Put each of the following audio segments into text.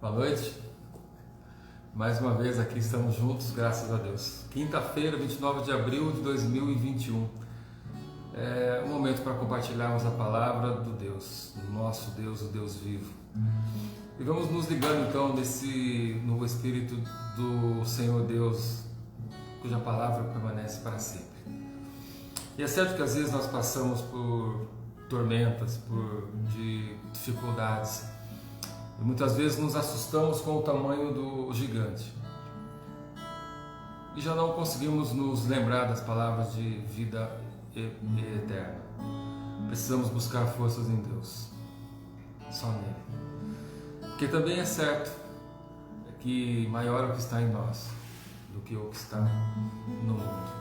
Boa noite. Mais uma vez aqui estamos juntos, graças a Deus. Quinta-feira, 29 de abril de 2021. É um momento para compartilharmos a palavra do Deus, do nosso Deus, o Deus vivo. E vamos nos ligando então no Espírito do Senhor Deus, cuja palavra permanece para sempre. E é certo que às vezes nós passamos por tormentas, por dificuldades, e muitas vezes nos assustamos com o tamanho do gigante e já não conseguimos nos lembrar das palavras de vida eterna. Precisamos buscar forças em Deus, só nele, porque também é certo que maior é o que está em nós do que o que está no mundo.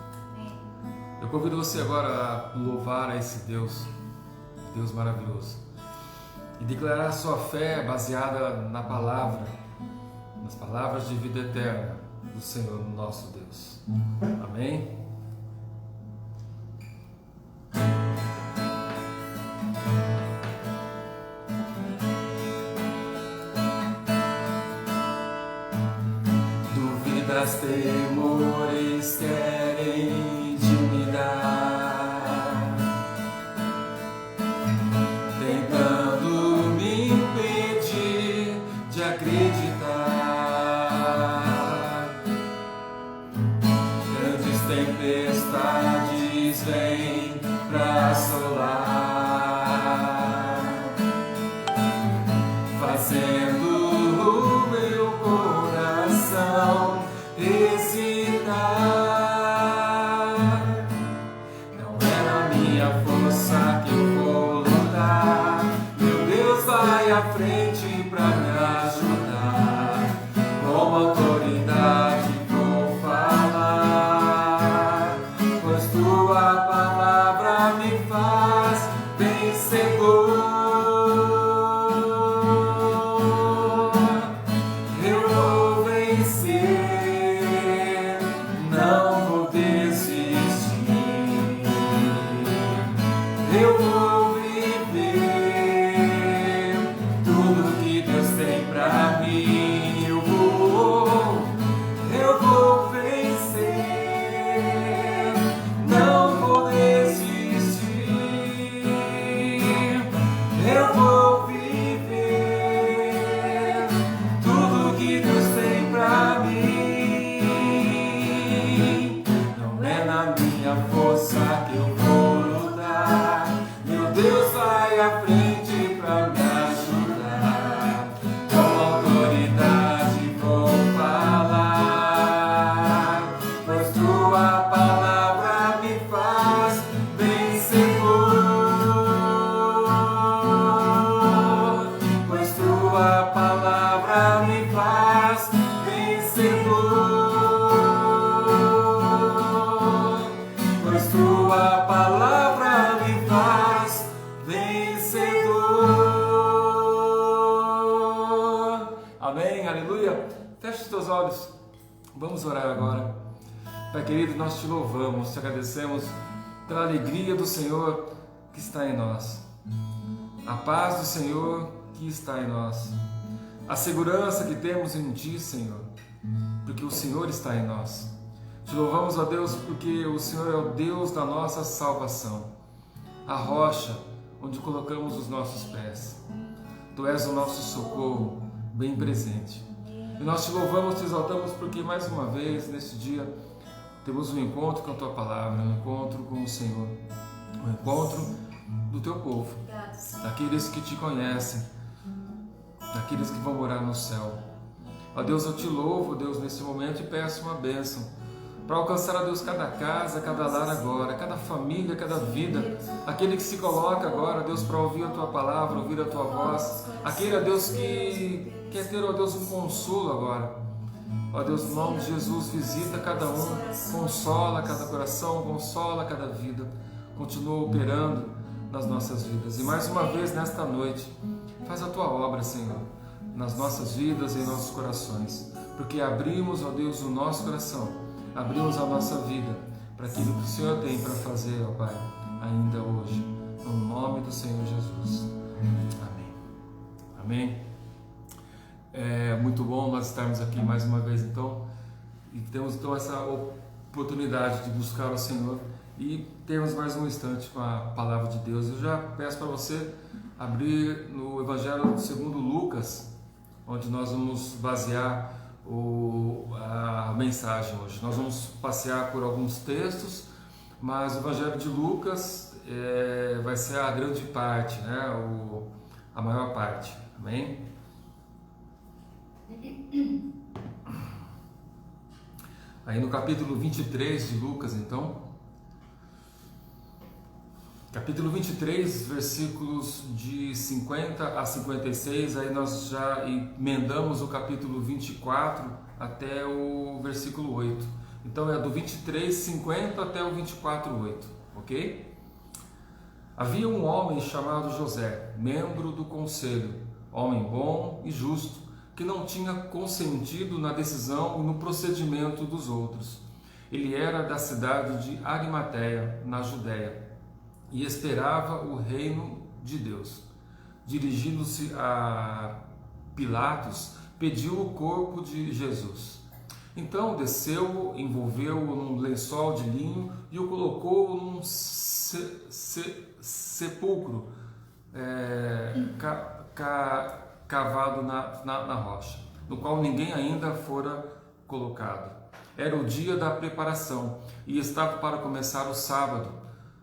Eu convido você agora a louvar a esse Deus maravilhoso, e declarar a sua fé baseada na palavra, nas palavras de vida eterna do Senhor nosso Deus. Amém? Dúvidas, temores querem intimidar, tentando me impedir de acreditar. Grandes tempestades vêm pra assolar, fazendo o meu coração hesitar. Não é na minha força que eu vou lutar, meu Deus vai à frente pra me ajudar. Com autoridade vou falar, pois tua palavra me faz vencedor. Eu vou vencer, não vou desistir. Eu vou viver tudo que Deus tem pra mim. Eu vou vencer, não vou desistir. Eu vou viver tudo que Deus tem pra mim. Não é na minha força que eu vou lutar, meu Deus vai à frente pra me ajudar. Com autoridade vou falar, pois tua palavra me faz vencedor. Pois tua palavra me faz vencedor. Pois tua palavra me faz vencedor. Amém, aleluia. Feche os teus olhos, vamos orar agora. Pai querido, nós te louvamos, te agradecemos pela alegria do Senhor que está em nós, a paz do Senhor que está em nós, a segurança que temos em Ti, Senhor, porque o Senhor está em nós. Te louvamos, ó Deus, porque o Senhor é o Deus da nossa salvação, a rocha onde colocamos os nossos pés. Tu és o nosso socorro bem presente. E nós te louvamos, te exaltamos, porque mais uma vez, neste dia, temos um encontro com a Tua Palavra, um encontro com o Senhor, um encontro do Teu povo, daqueles que Te conhecem, daqueles que vão morar no céu. Ó Deus, eu Te louvo, Deus, nesse momento, e peço uma bênção para alcançar, a Deus, cada casa, cada lar agora, cada família, cada vida, aquele que se coloca agora, Deus, para ouvir a Tua Palavra, ouvir a Tua voz, aquele, ó Deus, que quer ter, ó Deus, um consolo agora. Ó Deus, no nome de Jesus, visita cada um, consola cada coração, consola cada vida, continua operando nas nossas vidas. E mais uma vez, nesta noite, faz a Tua obra, Senhor, nas nossas vidas e em nossos corações, porque abrimos, ó Deus, o nosso coração, abrimos a nossa vida para aquilo que o Senhor tem para fazer, ó Pai, ainda hoje, no nome do Senhor Jesus. Amém. Amém. É muito bom nós estarmos aqui mais uma vez, então, e temos então essa oportunidade de buscar o Senhor e termos mais um instante com a palavra de Deus. Eu já peço para você abrir no Evangelho segundo Lucas, onde nós vamos basear a mensagem hoje. Nós vamos passear por alguns textos, mas o Evangelho de Lucas vai ser a grande parte, né? A maior parte. Amém? Aí no capítulo 23 de Lucas, então, capítulo 23, versículos de 50 a 56, aí nós já emendamos o capítulo 24 até o versículo 8. Então é do 23, 50 até o 24, 8, ok? Havia um homem chamado José, membro do conselho, homem bom e justo, que não tinha consentido na decisão e no procedimento dos outros. Ele era da cidade de Arimateia, na Judéia, e esperava o reino de Deus. Dirigindo-se a Pilatos, pediu o corpo de Jesus. Então desceu, envolveu-o num lençol de linho e o colocou num sepulcro cavado na rocha, no qual ninguém ainda fora colocado. Era o dia da preparação e estava para começar o sábado.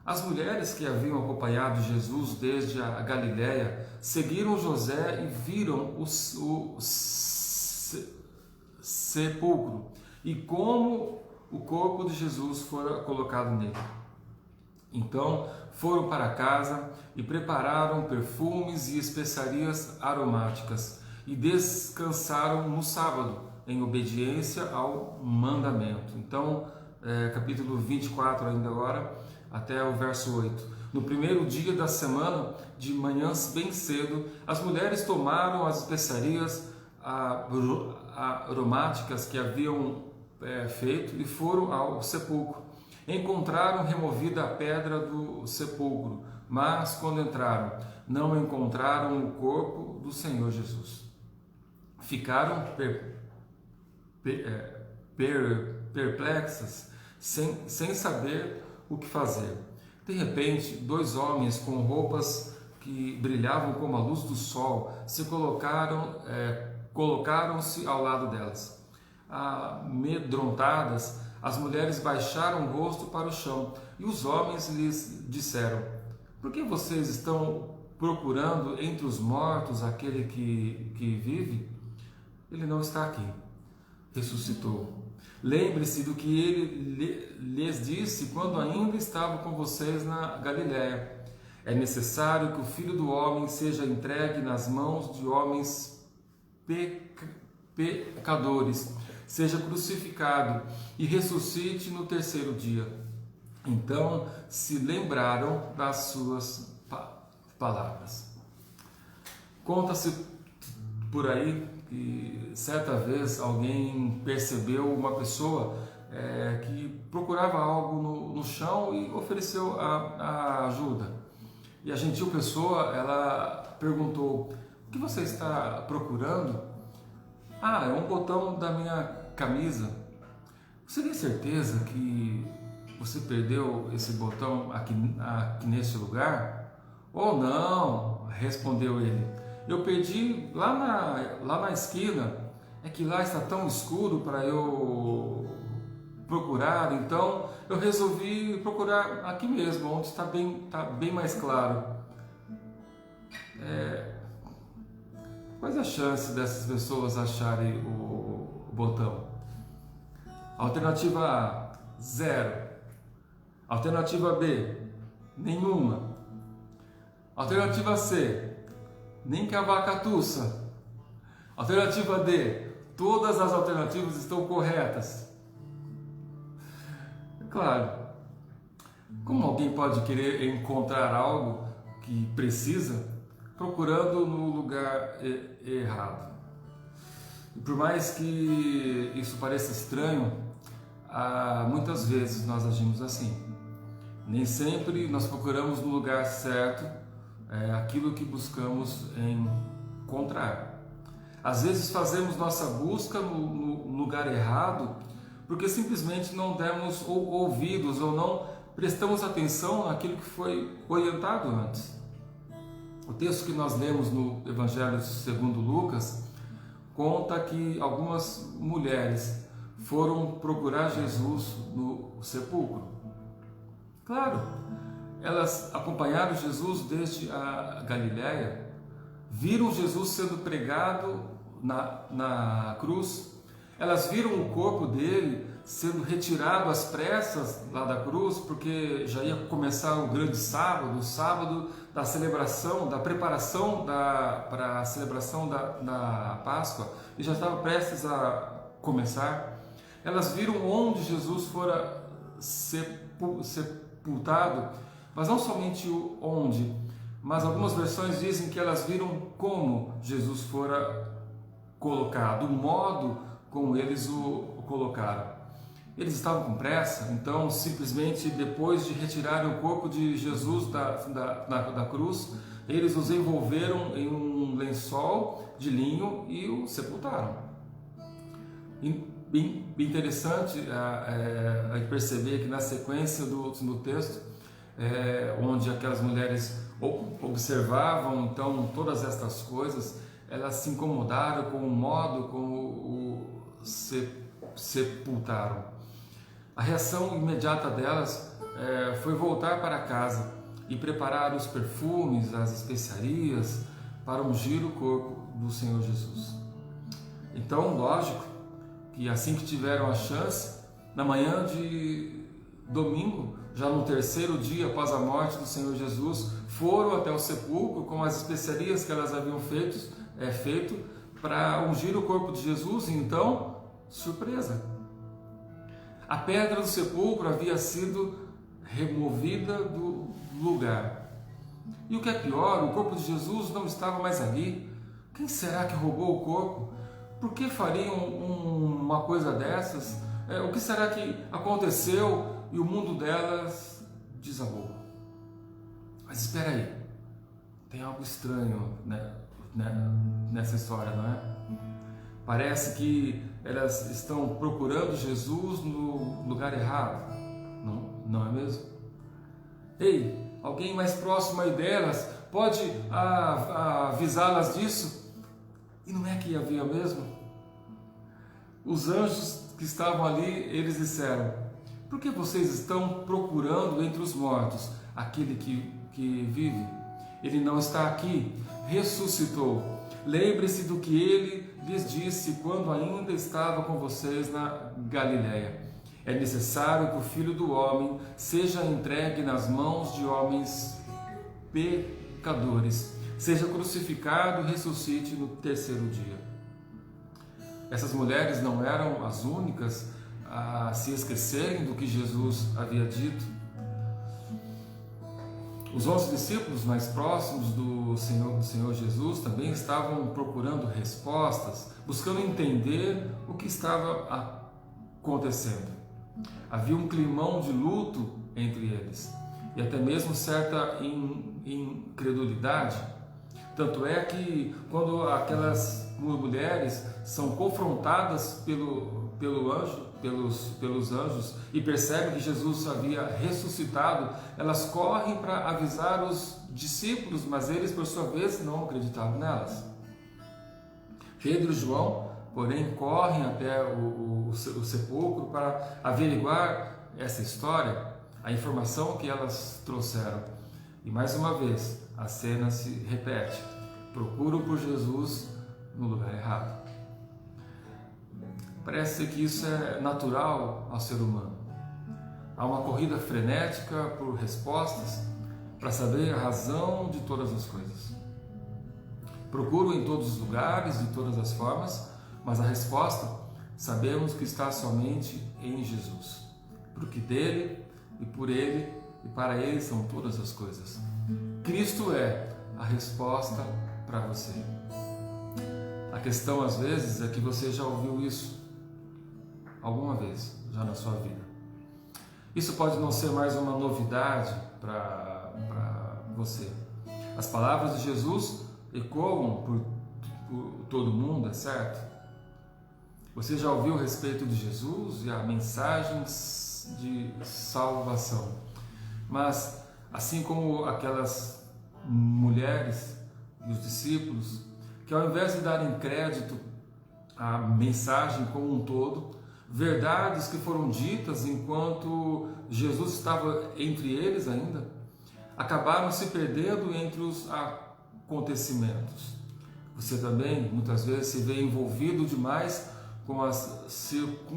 As mulheres que haviam acompanhado Jesus desde a Galiléia seguiram José e viram o sepulcro e como o corpo de Jesus fora colocado nele. Então foram para casa e prepararam perfumes e especiarias aromáticas e descansaram no sábado, em obediência ao mandamento. Então, capítulo 24 ainda agora, até o verso 8. No primeiro dia da semana, de manhãs bem cedo, as mulheres tomaram as especiarias aromáticas que haviam feito e foram ao sepulcro. Encontraram removida a pedra do sepulcro, mas quando entraram, não encontraram o corpo do Senhor Jesus. Ficaram perplexas, sem saber o que fazer. De repente, dois homens com roupas que brilhavam como a luz do sol colocaram-se ao lado delas. Amedrontadas, as mulheres baixaram o rosto para o chão e os homens lhes disseram: por que vocês estão procurando entre os mortos aquele que vive? Ele não está aqui, ressuscitou. Lembre-se do que ele lhes disse quando ainda estava com vocês na Galiléia. É necessário que o Filho do Homem seja entregue nas mãos de homens pecadores, seja crucificado e ressuscite no terceiro dia. Então se lembraram das suas palavras. Conta-se por aí que certa vez alguém percebeu uma pessoa que procurava algo no chão e ofereceu a ajuda. E a gentil pessoa, ela perguntou: o que você está procurando? É um botão da minha camisa. Você tem certeza que você perdeu esse botão aqui nesse lugar? Oh, não, respondeu ele. Eu perdi lá na esquina. É que lá está tão escuro para eu procurar, então eu resolvi procurar aqui mesmo, onde está bem mais claro. Quais a chance dessas pessoas acharem o botão? Alternativa A, 0. Alternativa B, nenhuma. Alternativa C, nem cavacatuça. Alternativa D, todas as alternativas estão corretas. Claro, como alguém pode querer encontrar algo que precisa procurando no lugar errado? E por mais que isso pareça estranho, muitas vezes nós agimos assim. Nem sempre nós procuramos no lugar certo aquilo que buscamos encontrar. Às vezes fazemos nossa busca no lugar errado, porque simplesmente não demos ouvidos ou não prestamos atenção naquilo que foi orientado antes. O texto que nós lemos no Evangelho segundo Lucas conta que algumas mulheres foram procurar Jesus no sepulcro. Claro, elas acompanharam Jesus desde a Galiléia, viram Jesus sendo pregado na cruz, elas viram o corpo dele sendo retirado às pressas lá da cruz, porque já ia começar o grande sábado, o sábado da celebração, da preparação para a celebração da Páscoa, e já estava prestes a começar. Elas viram onde Jesus fora sepultado, mas não somente o onde, mas algumas versões dizem que elas viram como Jesus fora colocado, o modo como eles o colocaram. Eles estavam com pressa, então simplesmente depois de retirarem o corpo de Jesus da cruz, eles os envolveram em um lençol de linho e o sepultaram. Bem interessante perceber que na sequência do texto, onde aquelas mulheres observavam então todas estas coisas, elas se incomodaram com o modo como o sepultaram. A reação imediata delas foi voltar para casa e preparar os perfumes, as especiarias para ungir o corpo do Senhor Jesus. Então, lógico que assim que tiveram a chance, na manhã de domingo, já no terceiro dia após a morte do Senhor Jesus, foram até o sepulcro com as especiarias que elas haviam feito para ungir o corpo de Jesus. E então, surpresa! A pedra do sepulcro havia sido removida do lugar. E o que é pior, o corpo de Jesus não estava mais ali. Quem será que roubou o corpo? Por que fariam uma coisa dessas? O que será que aconteceu? E o mundo delas desabou. Mas espera aí, tem algo estranho, né, nessa história, não é? Parece que elas estão procurando Jesus no lugar errado, não é mesmo? Ei, alguém mais próximo aí delas pode avisá-las disso? E não é que havia mesmo? Os anjos que estavam ali, eles disseram: por que vocês estão procurando entre os mortos aquele que vive? Ele não está aqui, ressuscitou. Lembre-se do que ele lhes disse quando ainda estava com vocês na Galiléia. É necessário que o Filho do Homem seja entregue nas mãos de homens pecadores, seja crucificado e ressuscite no terceiro dia. Essas mulheres não eram as únicas a se esquecerem do que Jesus havia dito. Os 11 discípulos mais próximos do Senhor Jesus também estavam procurando respostas, buscando entender o que estava acontecendo. Havia um climão de luto entre eles e até mesmo certa incredulidade. Tanto é que quando aquelas mulheres são confrontadas pelos anjos e percebem que Jesus havia ressuscitado, elas correm para avisar os discípulos, mas eles por sua vez não acreditavam nelas. Pedro e João, porém, correm até o sepulcro para averiguar essa história, a informação que elas trouxeram. E mais uma vez a cena se repete: procuram por Jesus no lugar errado. Parece que isso é natural ao ser humano. Há uma corrida frenética por respostas para saber a razão de todas as coisas. Procuro em todos os lugares, de todas as formas, mas a resposta sabemos que está somente em Jesus. Porque dele e por ele e para ele são todas as coisas. Cristo é a resposta para você. A questão às vezes é que você já ouviu isso alguma vez já na sua vida. Isso pode não ser mais uma novidade para você. As palavras de Jesus ecoam por todo mundo, é certo? Você já ouviu a respeito de Jesus e a mensagem de salvação. Mas, assim como aquelas mulheres e os discípulos, que ao invés de darem crédito à mensagem como um todo, verdades que foram ditas enquanto Jesus estava entre eles ainda, acabaram se perdendo entre os acontecimentos. Você também, muitas vezes, se vê envolvido demais com as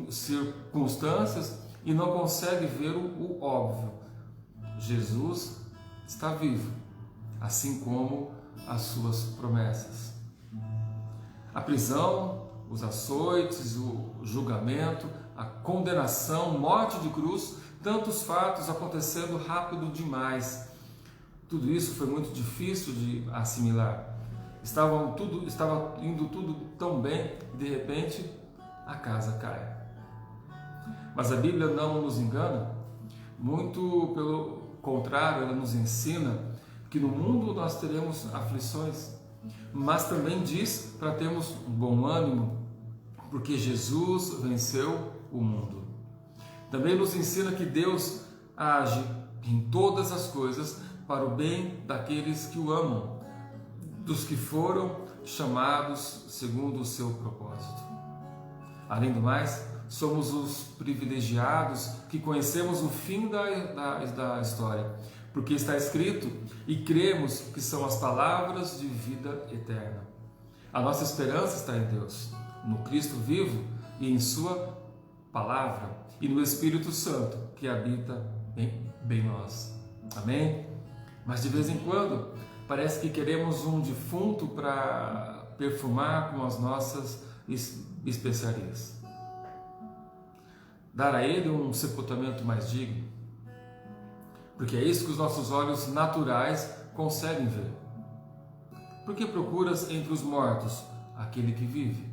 circunstâncias e não consegue ver o óbvio. Jesus está vivo, assim como as suas promessas. A prisão, os açoites, o julgamento, a condenação, morte de cruz, tantos fatos acontecendo rápido demais. Tudo isso foi muito difícil de assimilar. Estava indo tudo tão bem e de repente a casa cai. Mas a Bíblia não nos engana, muito pelo contrário, ela nos ensina que no mundo nós teremos aflições, mas também diz para termos um bom ânimo, porque Jesus venceu o mundo. Também nos ensina que Deus age em todas as coisas para o bem daqueles que o amam, dos que foram chamados segundo o seu propósito. Além do mais, somos os privilegiados que conhecemos o fim da história, porque está escrito e cremos que são as palavras de vida eterna. A nossa esperança está em Deus, no Cristo vivo e em sua palavra e no Espírito Santo que habita em nós. Amém? Mas de vez em quando parece que queremos um defunto para perfumar com as nossas especiarias. Dar a ele um sepultamento mais digno, porque é isso que os nossos olhos naturais conseguem ver. Por que procuras entre os mortos aquele que vive?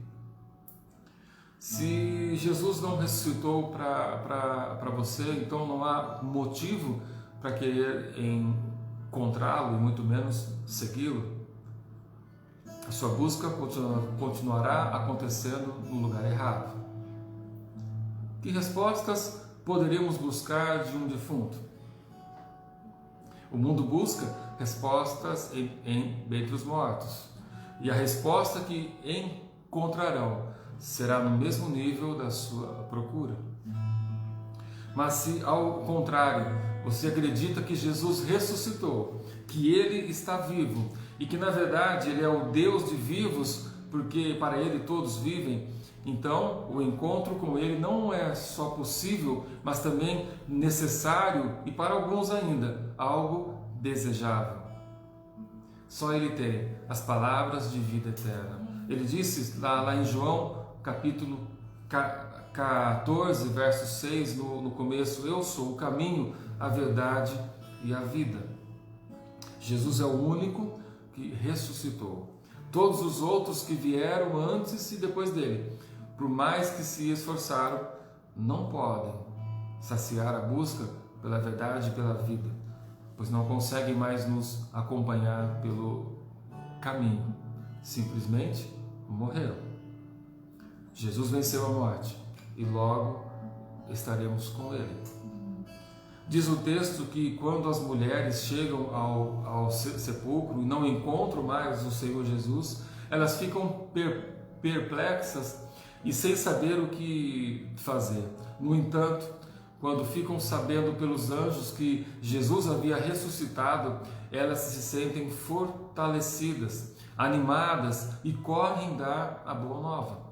Se Jesus não ressuscitou para você, então não há motivo para querer encontrá-lo e muito menos segui-lo. A sua busca continuará acontecendo no lugar errado. Que respostas poderíamos buscar de um defunto? O mundo busca respostas entre os mortos, e a resposta que encontrarão será no mesmo nível da sua procura. Mas se ao contrário, você acredita que Jesus ressuscitou, que Ele está vivo e que na verdade Ele é o Deus de vivos, porque para Ele todos vivem, então o encontro com Ele não é só possível, mas também necessário e para alguns ainda, algo desejável. Só Ele tem as palavras de vida eterna. Ele disse lá em João capítulo 14, verso 6, no começo: eu sou o caminho, a verdade e a vida. Jesus é o único que ressuscitou. Todos os outros que vieram antes e depois dele, por mais que se esforçaram, não podem saciar a busca pela verdade e pela vida, pois não conseguem mais nos acompanhar pelo caminho. Simplesmente morreram. Jesus venceu a morte e logo estaremos com Ele. Diz o texto que quando as mulheres chegam ao sepulcro e não encontram mais o Senhor Jesus, elas ficam perplexas e sem saber o que fazer. No entanto, quando ficam sabendo pelos anjos que Jesus havia ressuscitado, elas se sentem fortalecidas, animadas e correm dar a boa nova.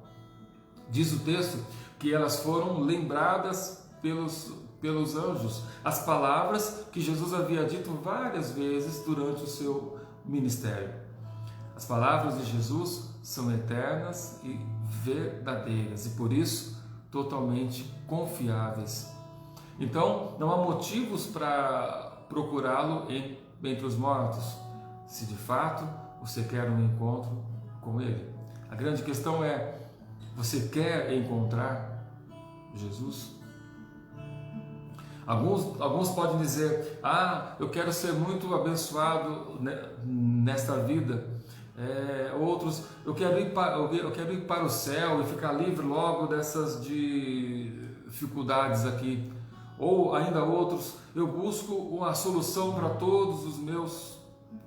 Diz o texto que elas foram lembradas pelos anjos as palavras que Jesus havia dito várias vezes durante o seu ministério. As palavras de Jesus são eternas e verdadeiras e por isso totalmente confiáveis. Então não há motivos para procurá-lo entre os mortos, se de fato você quer um encontro com Ele. A grande questão é: você quer encontrar Jesus? Alguns podem dizer: eu quero ser muito abençoado nesta vida, Outros, eu quero ir para o céu e ficar livre logo dessas dificuldades aqui. Ou ainda outros, eu busco uma solução para todos os meus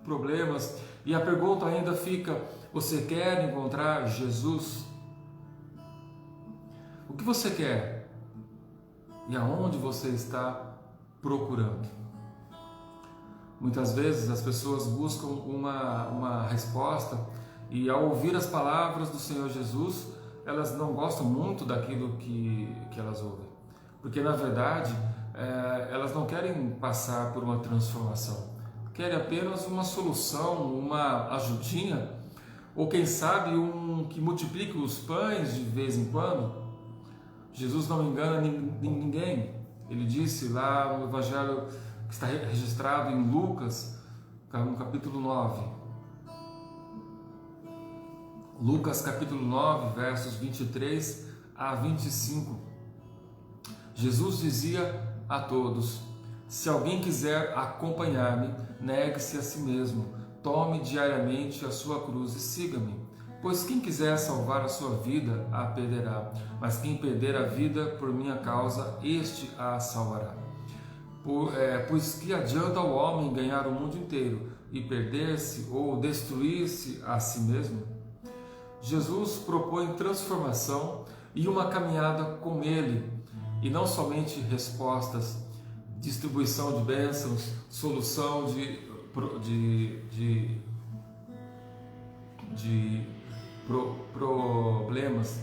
problemas. E a pergunta ainda fica: você quer encontrar Jesus? O que você quer? E aonde você está procurando? Muitas vezes as pessoas buscam uma resposta e, ao ouvir as palavras do Senhor Jesus, elas não gostam muito daquilo que elas ouvem. Porque, na verdade, elas não querem passar por uma transformação. Querem apenas uma solução, uma ajudinha, ou quem sabe que multiplique os pães de vez em quando. Jesus não engana ninguém. Ele disse lá no Evangelho que está registrado em Lucas, no capítulo 9. Lucas capítulo 9, versos 23 a 25. Jesus dizia a todos: se alguém quiser acompanhar-me, negue-se a si mesmo, tome diariamente a sua cruz e siga-me. Pois quem quiser salvar a sua vida, a perderá, mas quem perder a vida por minha causa, este a salvará. Pois que adianta o homem ganhar o mundo inteiro e perder-se ou destruir-se a si mesmo? Jesus propõe transformação e uma caminhada com Ele, e não somente respostas, distribuição de bênçãos, solução de problemas.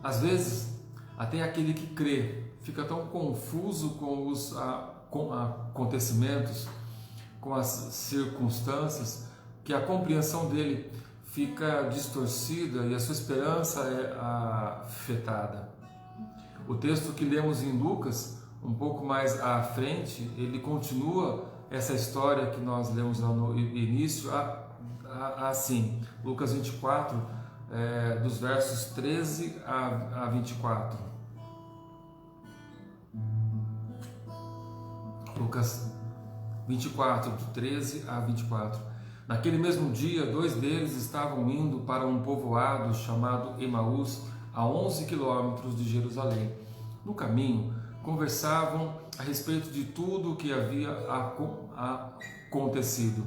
Às vezes, até aquele que crê fica tão confuso com os acontecimentos, com as circunstâncias, que a compreensão dele fica distorcida e a sua esperança é afetada. O texto que lemos em Lucas, um pouco mais à frente, ele continua essa história que nós lemos lá no início, assim, Lucas 24, dos versos 13 a 24. Lucas 24, de 13 a 24. Naquele mesmo dia, 2 deles estavam indo para um povoado chamado Emaús, a 11 quilômetros de Jerusalém. No caminho, conversavam a respeito de tudo o que havia acontecido.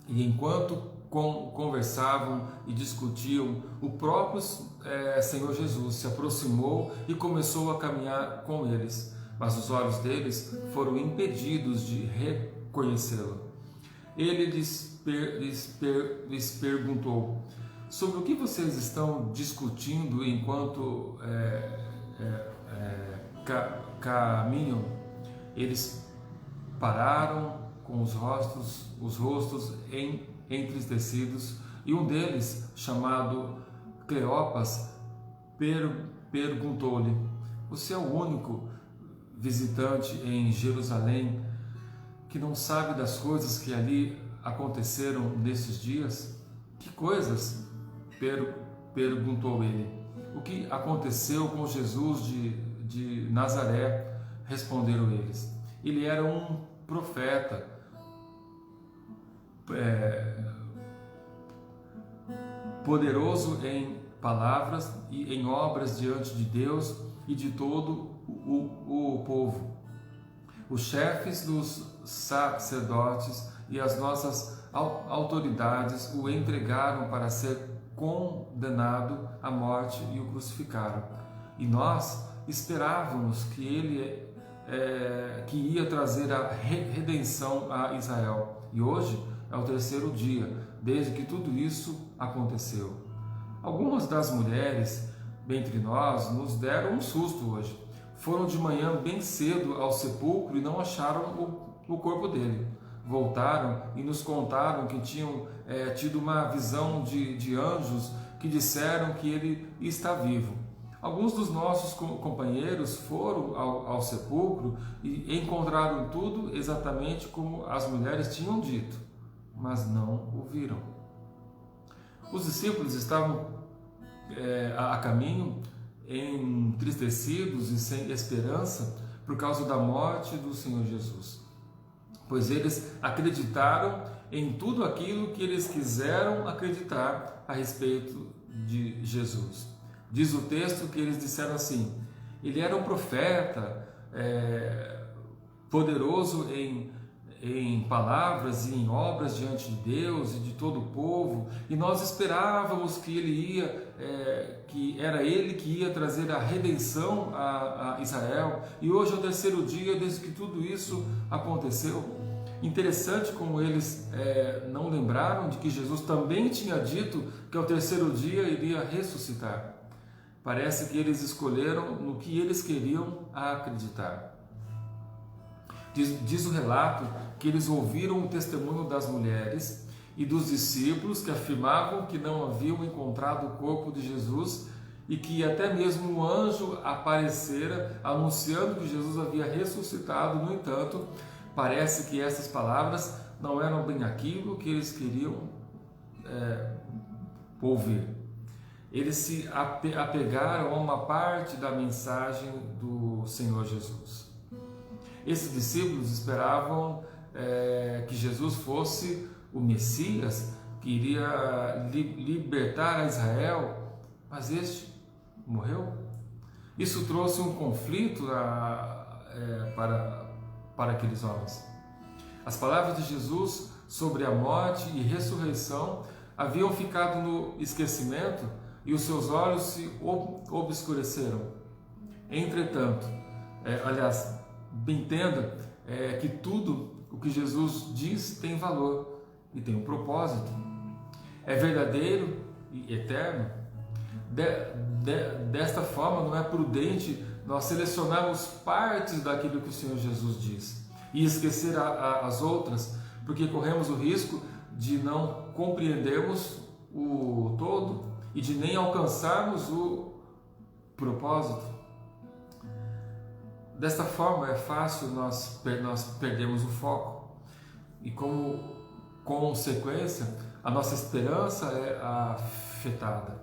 E enquanto conversavam e discutiam, o próprio Senhor Jesus se aproximou e começou a caminhar com eles, mas os olhos deles foram impedidos de reconhecê-lo. Ele lhes perguntou: sobre o que vocês estão discutindo enquanto caminham? Eles pararam com os rostos entristecidos, e um deles, chamado Cleopas, perguntou-lhe: você é o único visitante em Jerusalém que não sabe das coisas que ali aconteceram nesses dias? Que coisas? Perguntou ele. O que aconteceu com Jesus de Nazaré? Responderam eles. Ele era um profeta, poderoso em palavras e em obras diante de Deus e de todo o povo. Os chefes dos sacerdotes e as nossas autoridades o entregaram para ser condenado à morte e o crucificaram. E nós esperávamos que ele que ia trazer a redenção a Israel. E hoje é o 3º dia desde que tudo isso aconteceu. Algumas das mulheres dentre nós nos deram um susto hoje. Foram de manhã bem cedo ao sepulcro e não acharam o corpo dele. Voltaram e nos contaram que tinham tido uma visão de anjos que disseram que ele está vivo. Alguns dos nossos companheiros foram ao sepulcro e encontraram tudo exatamente como as mulheres tinham dito, mas não o viram. Os discípulos estavam a caminho, entristecidos e sem esperança por causa da morte do Senhor Jesus, pois eles acreditaram em tudo aquilo que eles quiseram acreditar a respeito de Jesus. Diz o texto que eles disseram assim: ele era um profeta, poderoso em palavras e em obras diante de Deus e de todo o povo, e nós esperávamos que que era ele que ia trazer a redenção a Israel, e hoje é o terceiro dia desde que tudo isso aconteceu. Interessante como eles não lembraram de que Jesus também tinha dito que ao terceiro dia iria ressuscitar. Parece que eles escolheram no que eles queriam acreditar. Diz o relato que eles ouviram o testemunho das mulheres e dos discípulos que afirmavam que não haviam encontrado o corpo de Jesus e que até mesmo um anjo aparecera anunciando que Jesus havia ressuscitado. No entanto, parece que essas palavras não eram bem aquilo que eles queriam ouvir. Eles se apegaram a uma parte da mensagem do Senhor Jesus. Esses discípulos esperavam que Jesus fosse o Messias, que iria libertar a Israel, mas este morreu. Isso trouxe um conflito para aqueles homens. As palavras de Jesus sobre a morte e ressurreição haviam ficado no esquecimento e os seus olhos se obscureceram. Entretanto, entenda que tudo o que Jesus diz tem valor e tem um propósito. É verdadeiro e eterno. Desta forma, não é prudente nós selecionarmos partes daquilo que o Senhor Jesus diz e esquecer as outras, porque corremos o risco de não compreendermos o todo e de nem alcançarmos o propósito. Desta forma é fácil nós perdermos o foco e, como consequência, a nossa esperança é afetada,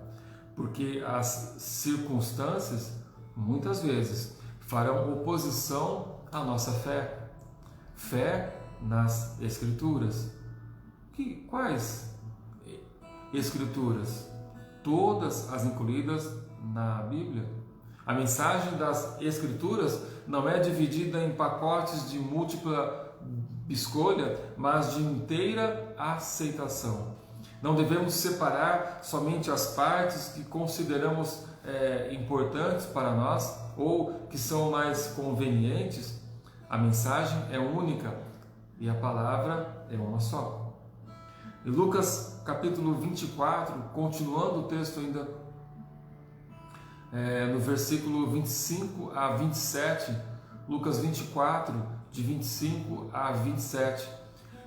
porque as circunstâncias muitas vezes farão oposição à nossa fé nas Escrituras. Quais Escrituras? Todas as incluídas na Bíblia. A mensagem das Escrituras não é dividida em pacotes de múltipla escolha, mas de inteira aceitação. Não devemos separar somente as partes que consideramos importantes para nós ou que são mais convenientes. A mensagem é única e a palavra é uma só. Em Lucas capítulo 24, continuando o texto ainda, no versículo 25 a 27, Lucas 24, de 25 a 27,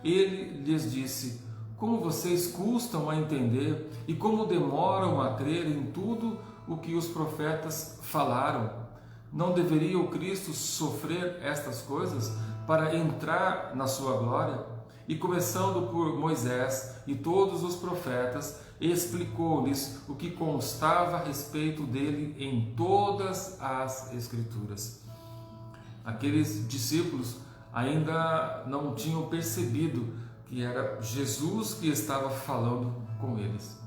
ele lhes disse: como vocês custam a entender e como demoram a crer em tudo o que os profetas falaram. Não deveria o Cristo sofrer estas coisas para entrar na sua glória? E começando por Moisés e todos os profetas, explicou-lhes o que constava a respeito dele em todas as Escrituras. Aqueles discípulos ainda não tinham percebido que era Jesus que estava falando com eles,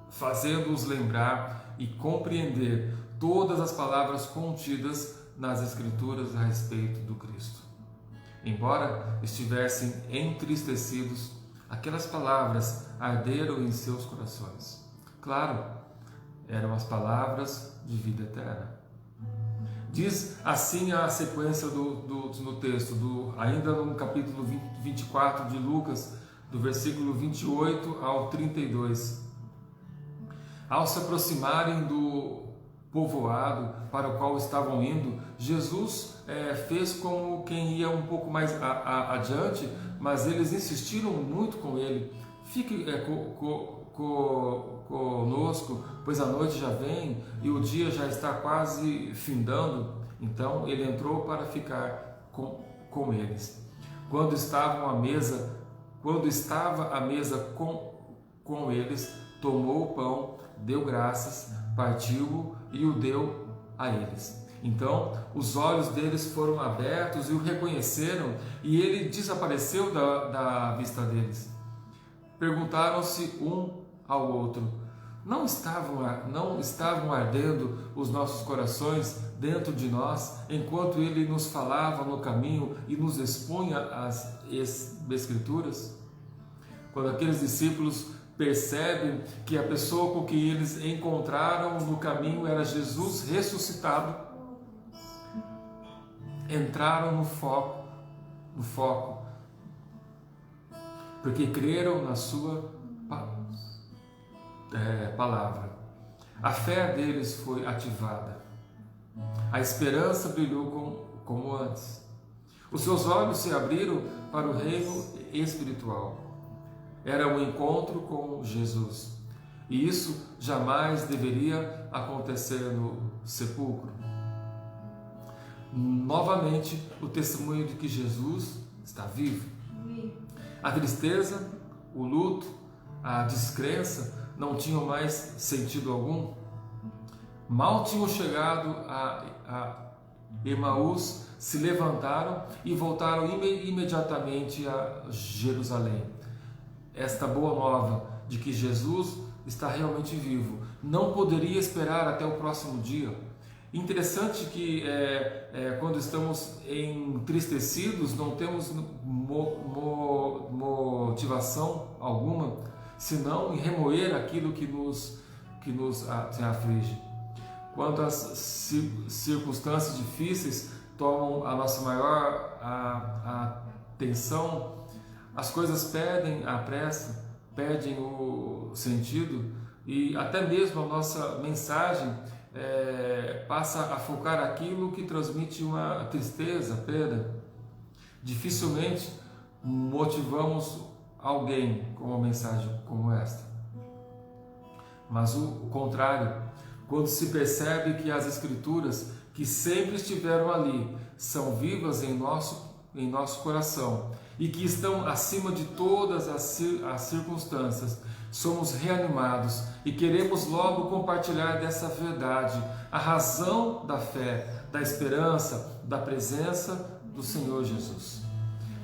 fazendo-os lembrar e compreender todas as palavras contidas nas Escrituras a respeito do Cristo. Embora estivessem entristecidos, aquelas palavras arderam em seus corações. Claro, eram as palavras de vida eterna. Diz assim a sequência do texto, ainda no capítulo 24 de Lucas, do versículo 28 ao 32. Ao se aproximarem do povoado para o qual estavam indo, Jesus fez como quem ia um pouco mais adiante, mas eles insistiram muito com ele: fique conosco, pois a noite já vem e o dia já está quase findando. Então ele entrou para ficar com eles. Quando estava à mesa com eles, tomou o pão, deu graças, partiu-o e o deu a eles. Então os olhos deles foram abertos e o reconheceram, e ele desapareceu da vista deles. perguntaram-se um ao outro: não estavam ardendo os nossos corações dentro de nós, enquanto ele nos falava no caminho e nos expunha as Escrituras? Quando aqueles discípulos percebem que a pessoa com que eles encontraram no caminho era Jesus ressuscitado, entraram no foco, porque creram na sua palavra. A fé deles foi ativada. A esperança brilhou como antes. Os seus olhos se abriram para o reino espiritual. Era um encontro com Jesus. E isso jamais deveria acontecer no sepulcro. Novamente, o testemunho de que Jesus está vivo. A tristeza, o luto, a descrença não tinham mais sentido algum. Mal tinham chegado a Emaús, se levantaram e voltaram imediatamente a Jerusalém. Esta boa nova de que Jesus está realmente vivo não poderia esperar até o próximo dia. Interessante que quando estamos entristecidos não temos motivação alguma senão em remoer aquilo que nos aflige. Quando as circunstâncias difíceis tomam a nossa maior atenção, as coisas perdem a pressa, perdem o sentido e até mesmo a nossa mensagem passa a focar aquilo que transmite uma tristeza, perda. Dificilmente motivamos alguém com uma mensagem como esta. Mas o contrário, quando se percebe que as Escrituras, que sempre estiveram ali, são vivas em nosso coração e que estão acima de todas as circunstâncias, somos reanimados e queremos logo compartilhar dessa verdade, a razão da fé, da esperança, da presença do Senhor Jesus.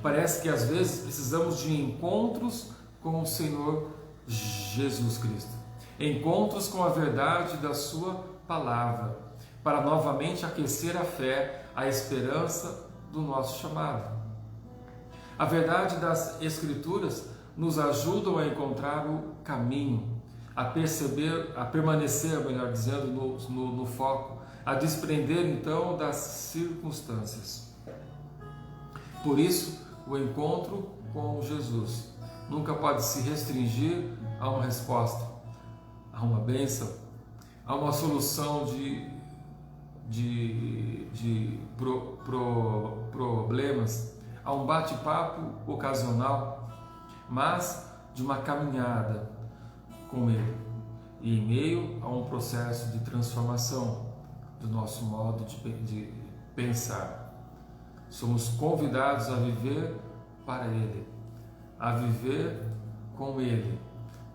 Parece que às vezes precisamos de encontros com o Senhor Jesus Cristo, encontros com a verdade da sua palavra, para novamente aquecer a fé, a esperança do nosso chamado. A verdade das Escrituras nos ajudam a encontrar o caminho, a permanecer, melhor dizendo, no foco, a desprender então das circunstâncias. Por isso, o encontro com Jesus nunca pode se restringir a uma resposta, a uma bênção, a uma solução de problemas, a um bate-papo ocasional, mas de uma caminhada com Ele e em meio a um processo de transformação do nosso modo de pensar. Somos convidados a viver para Ele, a viver com Ele,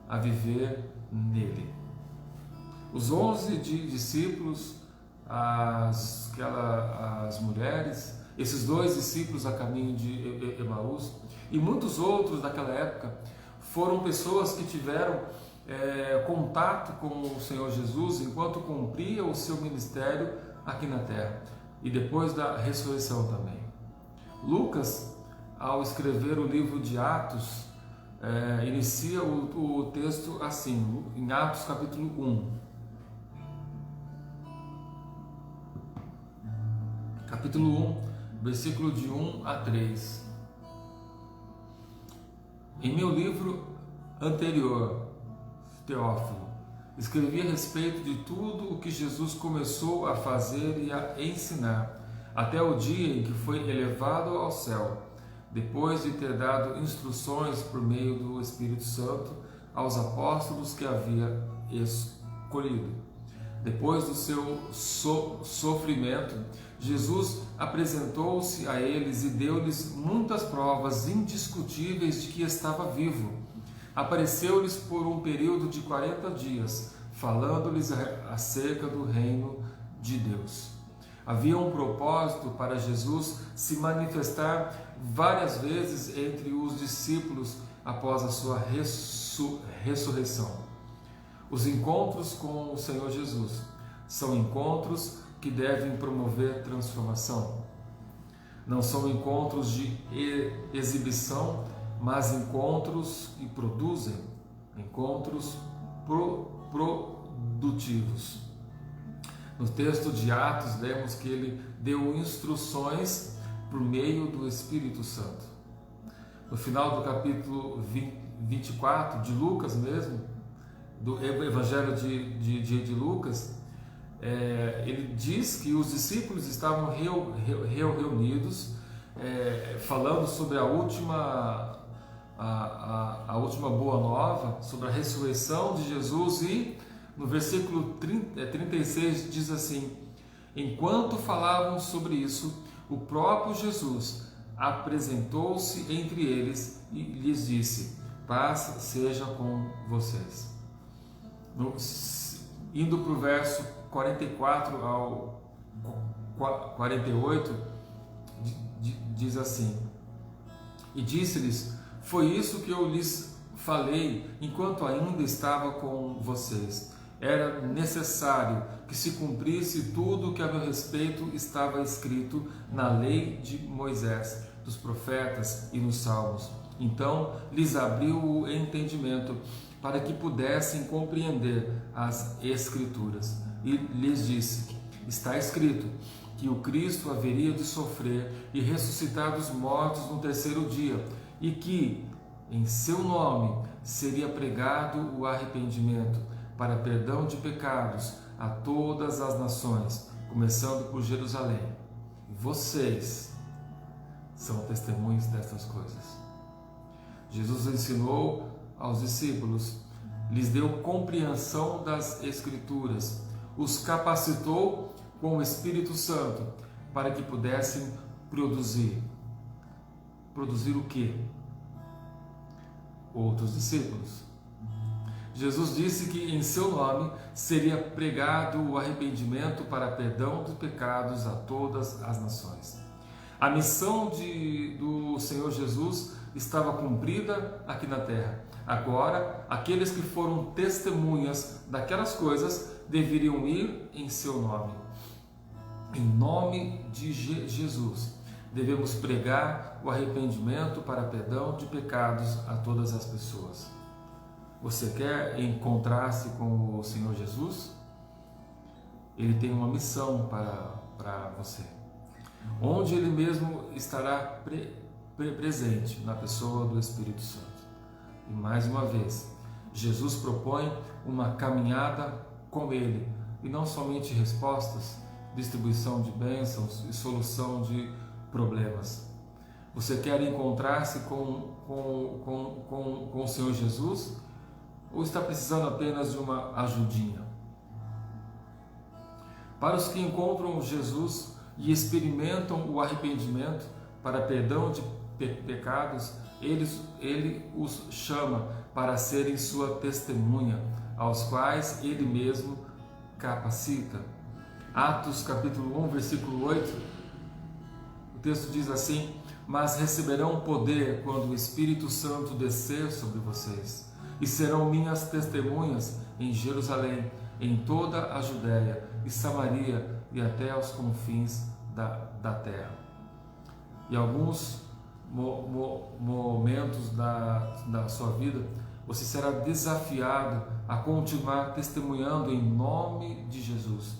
a viver nele. Os 11 discípulos, as mulheres, esses 2 discípulos a caminho de Emaús e muitos outros daquela época foram pessoas que tiveram contato com o Senhor Jesus enquanto cumpria o seu ministério aqui na terra e depois da ressurreição também. Lucas, ao escrever o livro de Atos, inicia o texto assim, em Atos capítulo 1. Capítulo 1, versículo de 1 a 3. Em meu livro anterior, Teófilo, escrevi a respeito de tudo o que Jesus começou a fazer e a ensinar, até o dia em que foi elevado ao céu, depois de ter dado instruções por meio do Espírito Santo aos apóstolos que havia escolhido. Depois do seu sofrimento, Jesus apresentou-se a eles e deu-lhes muitas provas indiscutíveis de que estava vivo. Apareceu-lhes por um período de 40 dias, falando-lhes acerca do reino de Deus. Havia um propósito para Jesus se manifestar várias vezes entre os discípulos após a sua ressurreição. Os encontros com o Senhor Jesus são encontros que devem promover transformação. Não são encontros de exibição, mas encontros que produzem, encontros produtivos. No texto de Atos, lemos que ele deu instruções por meio do Espírito Santo. No final do capítulo 24 de Lucas mesmo, do Evangelho de Lucas, ele diz que os discípulos estavam reunidos, falando sobre a última boa nova, sobre a ressurreição de Jesus, e no versículo 36 diz assim: enquanto falavam sobre isso, o próprio Jesus apresentou-se entre eles e lhes disse: paz seja com vocês. Indo para o verso 44 ao 48, diz assim: e disse-lhes: foi isso que eu lhes falei enquanto ainda estava com vocês. Era necessário que se cumprisse tudo o que a meu respeito estava escrito na lei de Moisés, dos profetas e nos salmos. Então lhes abriu o entendimento para que pudessem compreender as Escrituras. E lhes disse: está escrito que o Cristo haveria de sofrer e ressuscitar dos mortos no terceiro dia, e que em seu nome seria pregado o arrependimento para perdão de pecados a todas as nações, começando por Jerusalém. Vocês são testemunhas dessas coisas. Jesus ensinou aos discípulos, lhes deu compreensão das Escrituras, os capacitou com o Espírito Santo para que pudessem produzir. Produzir o quê? Outros discípulos. Jesus disse que em seu nome seria pregado o arrependimento para perdão dos pecados a todas as nações. A missão do Senhor Jesus estava cumprida aqui na terra. Agora, aqueles que foram testemunhas daquelas coisas deveriam ir em seu nome. Em nome de Jesus, devemos pregar o arrependimento para perdão de pecados a todas as pessoas. Você quer encontrar-se com o Senhor Jesus? Ele tem uma missão para você, onde Ele mesmo estará presente na pessoa do Espírito Santo. E mais uma vez, Jesus propõe uma caminhada com Ele, e não somente respostas, distribuição de bênçãos e solução de problemas. Você quer encontrar-se com o Senhor Jesus? Ou está precisando apenas de uma ajudinha? Para os que encontram Jesus e experimentam o arrependimento para perdão de pecados, ele os chama para serem sua testemunha, aos quais Ele mesmo capacita. Atos capítulo 1, versículo 8, o texto diz assim: mas receberão poder quando o Espírito Santo descer sobre vocês, e serão minhas testemunhas em Jerusalém, em toda a Judéia e Samaria e até aos confins da terra. Em alguns momentos da sua vida, você será desafiado a continuar testemunhando em nome de Jesus,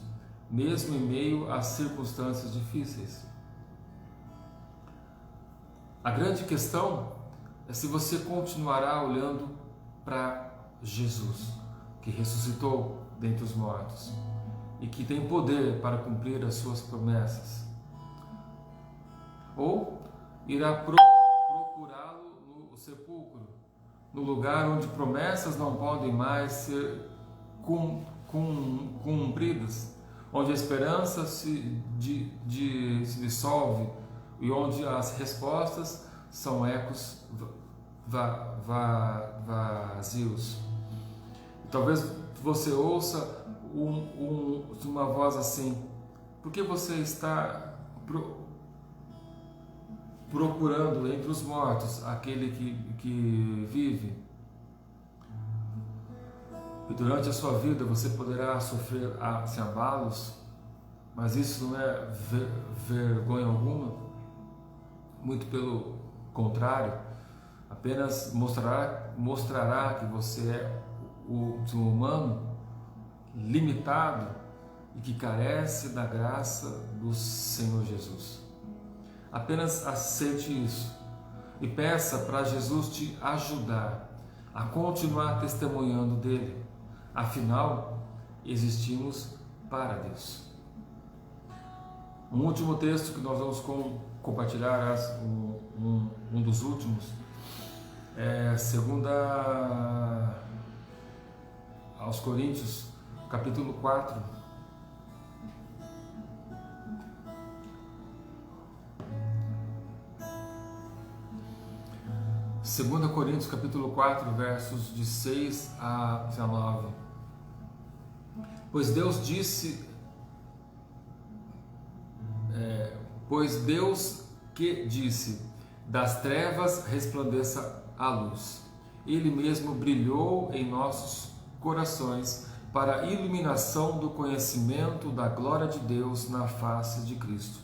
mesmo em meio às circunstâncias difíceis. A grande questão é se você continuará olhando para Jesus, que ressuscitou dentre os mortos e que tem poder para cumprir as suas promessas, ou irá procurá-lo no sepulcro, no lugar onde promessas não podem mais ser cumpridas, onde a esperança se dissolve e onde as respostas são ecos vazios. Talvez você ouça uma voz assim: por que você está procurando entre os mortos aquele que vive. E durante a sua vida você poderá sofrer abalos, mas isso não é vergonha alguma, muito pelo contrário, apenas mostrará que você é um humano limitado e que carece da graça do Senhor Jesus. Apenas aceite isso e peça para Jesus te ajudar a continuar testemunhando dele. Afinal, existimos para Deus. Um último texto que nós vamos compartilhar, um dos últimos, é 2 aos Coríntios, capítulo 4. Segunda Coríntios, capítulo 4, versos de 6 a 19. Pois Deus que disse, das trevas resplandeça a luz. Ele mesmo brilhou em nossos corações para a iluminação do conhecimento da glória de Deus na face de Cristo.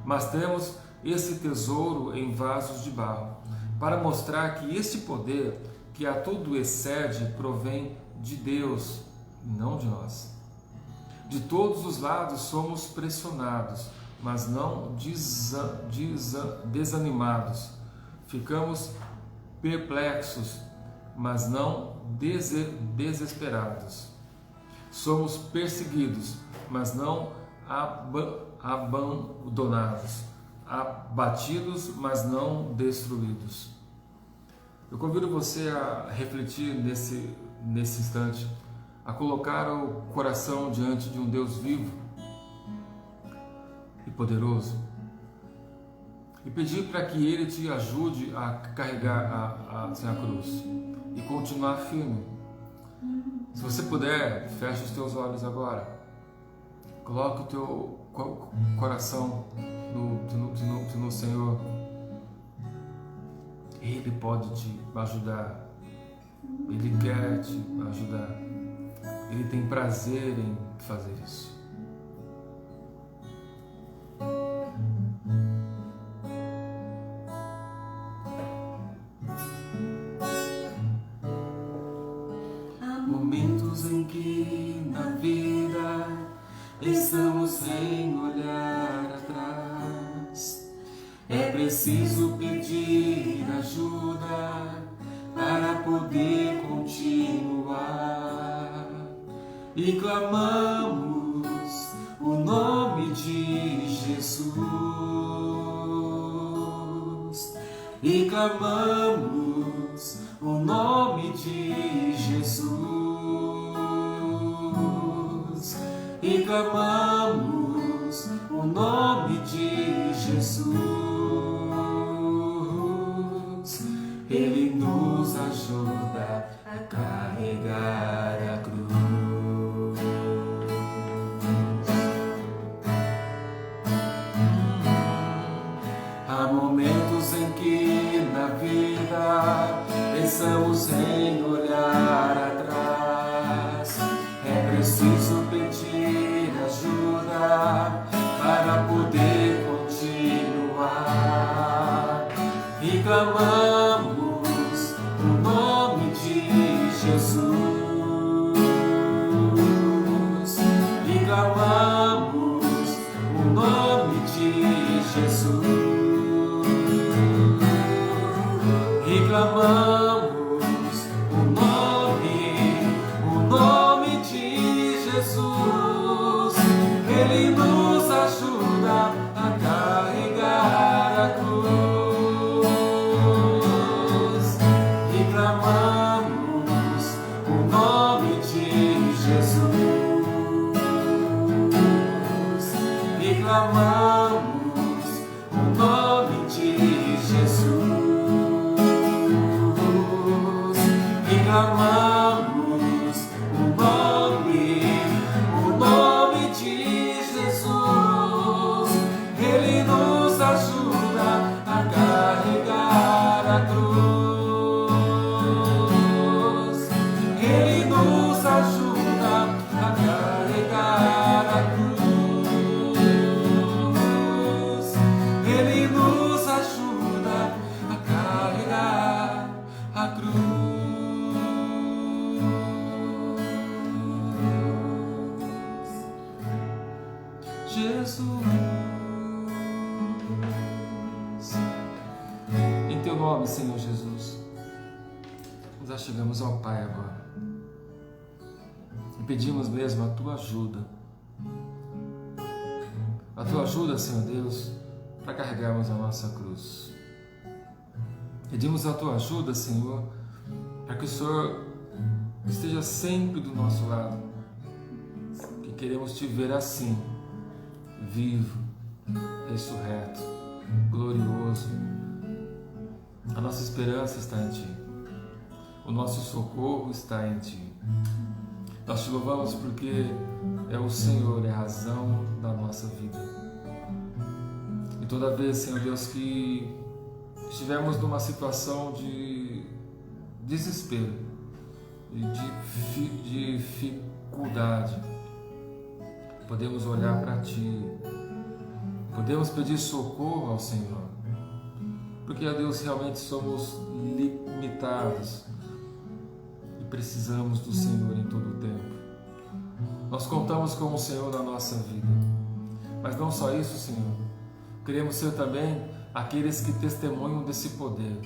Mas temos esse tesouro em vasos de barro, para mostrar que este poder, que a tudo excede, provém de Deus, não de nós. De todos os lados somos pressionados, mas não desanimados. Ficamos perplexos, mas não desesperados. Somos perseguidos, mas não abandonados. Abatidos, mas não destruídos. Eu convido você a refletir nesse instante, a colocar o coração diante de um Deus vivo e poderoso e pedir para que Ele te ajude a carregar a cruz e continuar firme. Se você puder, feche os teus olhos agora, coloque o teu coração no Senhor. Ele pode te ajudar, Ele quer te ajudar, Ele tem prazer em fazer isso. Há momentos em que na vida estamos sem olhar atrás. É preciso pedir ajuda para poder continuar. E clamamos o nome de Jesus. E clamamos o nome de Jesus. E clamamos o nome de Jesus. Ele nos ajuda a carregar a cruz. Há momentos em que na vida pensamos em olhar atrás. É preciso pedir ajuda para poder continuar. E clamamos o nome de Jesus. E clamamos o nome de Jesus. E clamamos o nome de Jesus. Ele nos ajuda a carregar a cruz. E clamamos o nome de Jesus. E clamamos o nome de Jesus. E clamamos o nome de Jesus. Ele nos ajuda a Jesus. Em teu nome, Senhor Jesus, nós chegamos ao Pai agora e pedimos mesmo a tua ajuda. A tua ajuda, Senhor Deus, para carregarmos a nossa cruz. Pedimos a tua ajuda, Senhor, para que o Senhor esteja sempre do nosso lado, que queremos te ver assim, vivo, ressurreto, glorioso. A nossa esperança está em ti, o nosso socorro está em ti. Nós te louvamos porque é o Senhor, é a razão da nossa vida. E toda vez, Senhor Deus, que estivermos numa situação de desespero, de dificuldade, podemos olhar para ti, podemos pedir socorro ao Senhor, porque, ó Deus, realmente somos limitados e precisamos do Senhor em todo o tempo. Nós contamos com o Senhor na nossa vida, mas não só isso, Senhor, queremos ser também aqueles que testemunham desse poder.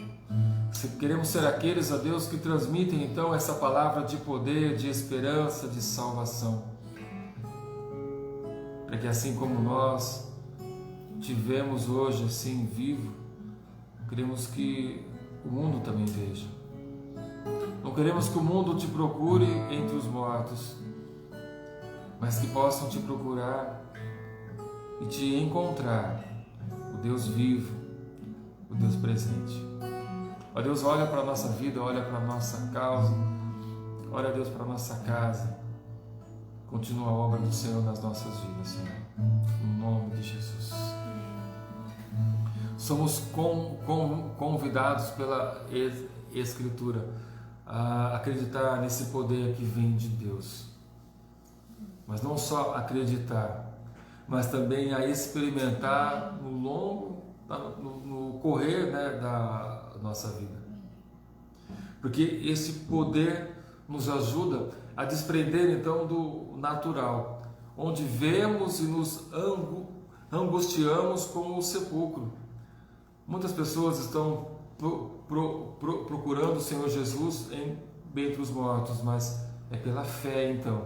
Queremos ser aqueles, ó Deus, que transmitem então essa palavra de poder, de esperança, de salvação, para que assim como nós tivemos hoje assim vivo, queremos que o mundo também veja. Não queremos que o mundo te procure entre os mortos, mas que possam te procurar e te encontrar, o Deus vivo, o Deus presente. Ó Deus, olha para a nossa vida, olha para a nossa causa, olha, Deus, para a nossa casa. Continua a obra do Senhor nas nossas vidas, Senhor, no nome de Jesus. Somos convidados pela Escritura a acreditar nesse poder que vem de Deus. Mas não só acreditar, mas também a experimentar no correr, né, da nossa vida. Porque esse poder nos ajuda a desprender então do natural, onde vemos e nos angustiamos como o sepulcro. Muitas pessoas estão procurando o Senhor Jesus entre os mortos, mas é pela fé então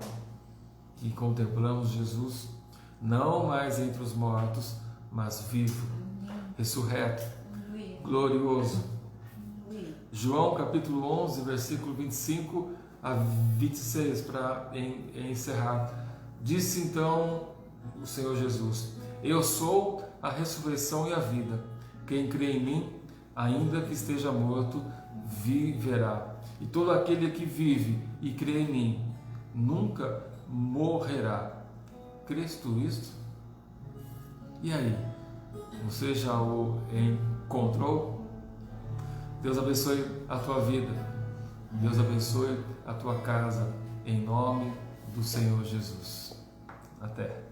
que contemplamos Jesus não mais entre os mortos, mas vivo, ressurreto, glorioso. João capítulo 11, versículo 25 a 26, para encerrar. Disse então o Senhor Jesus: eu sou a ressurreição e a vida. Quem crê em mim, ainda que esteja morto, viverá. E todo aquele que vive e crê em mim, nunca morrerá. Crês tu isto? E aí? Você já o encontrou? Deus abençoe a tua vida. Deus abençoe a tua casa. Em nome do Senhor Jesus. Até.